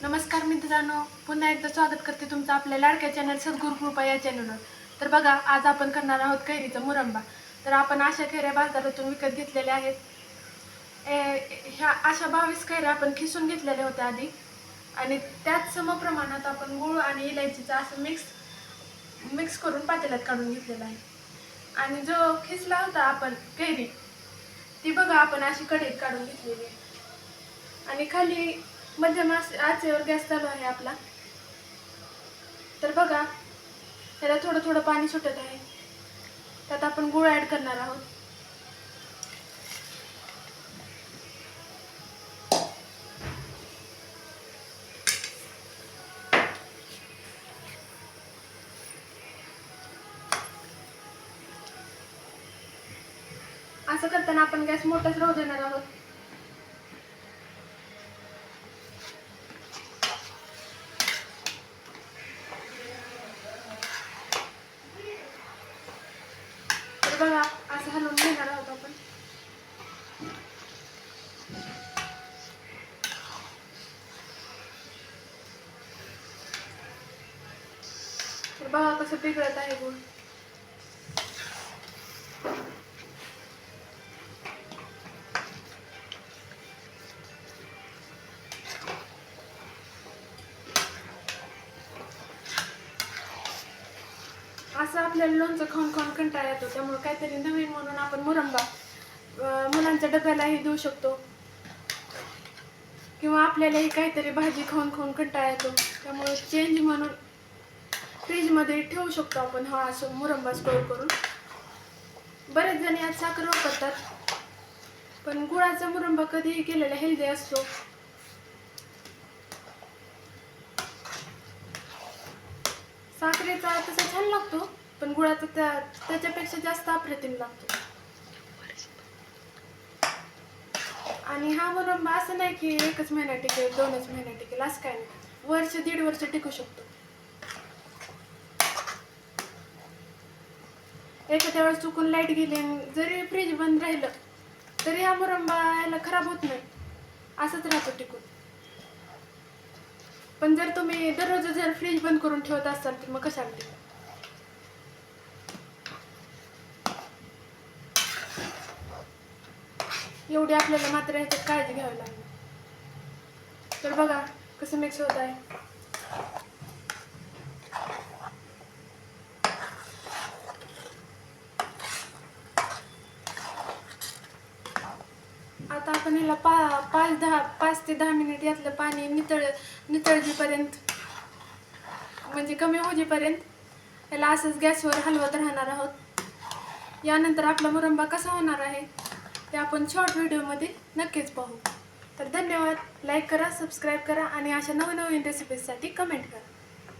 नमस्कार मित्रांनो, पुन्हा एकदा स्वागत करते तुमचं आपल्या लाडक्या चॅनल सद्गुरू कृपा या चॅनलवर. तर बघा, आज आपण करणार आहोत कैरीचा मुरंबा. तर आपण अशा कैऱ्या बाजारातून विकत घेतलेल्या आहेत. ह्या अशा 22 कैऱ्या आपण खिसून घेतलेल्या होत्या आधी, आणि त्याच समप्रमाणात आपण गूळ आणि इलायचीचा असं मिक्स करून पातेल्यात काढून घेतलेला आहे. आणि जो खिसला होता आपण कैरी, ती बघा आपण अशी कढईत काढून घेतलेली आहे. आणि खाली मध्यम आचेवर गॅस चालू आहे आपला. तर बघा, त्याला थोडं थोडं पाणी सुटत आहे. त्यात आपण गूळ ॲड करणार आहोत. असं करताना आपण गॅस मोठाच राहू देणार आहोत. तर बघा, असं हलवून घेणार आहोत आपण. तर बघा कसं पिघळत आहे गूळ. असं आपल्याला लोणचं खाऊन खाऊन कंटाळा येतो, त्यामुळे काहीतरी नवीन म्हणून आपण मुरंबा मुलांच्या डब्यालाही देऊ शकतो, किंवा आपल्यालाही काहीतरी भाजी खाऊन खाऊन कंटाळा येतो, त्यामुळे चेंज म्हणून फ्रीजमध्ये ठेवू शकतो आपण हा असं मुरंबा स्टोर करून. बरेच जण यात साखर वापरतात, पण गुळाचा मुरंबा कधीही केलेला हेल्दी असतो. साखरेचा तसा छान लागतो, पण गुळाचा त्याच्यापेक्षा जास्त अप्रतिम लागतो. आणि हा मुरंबा असं नाही की 1च महिना टिकेल, 2च महिना टिकेल, असं काय नाही. वर्ष 1.5 वर्ष टिकू शकतो. एखाद्या वेळेस चुकून लाईट गेली, जरी फ्रीज बंद राहिलं तरी हा मुरंबा याला खराब होत नाही, असंच राहतो टिकून. पण जर तुम्ही दररोज जर फ्रीज बंद करून ठेवत असाल तर मग कशाला टिकेल. एवढी आपल्याला मात्र ह्याच्यात काळजी घ्यावी लागेल. तर बघा कसं मिक्स होत आहे. आता आपण ह्याला 5 ते 10 मिनिट यातलं पाणी नितळजीपर्यंत, म्हणजे कमी होईपर्यंत याला असंच गॅसवर हलवत राहणार आहोत. यानंतर आपला मुरंबा कसा होणार आहे ते आपण शॉर्ट व्हिडिओमध्ये नक्कीच पाहू. तर धन्यवाद. लाईक करा, सबस्क्राईब करा आणि अशा नवनवीन रेसिपीजसाठी कमेंट करा.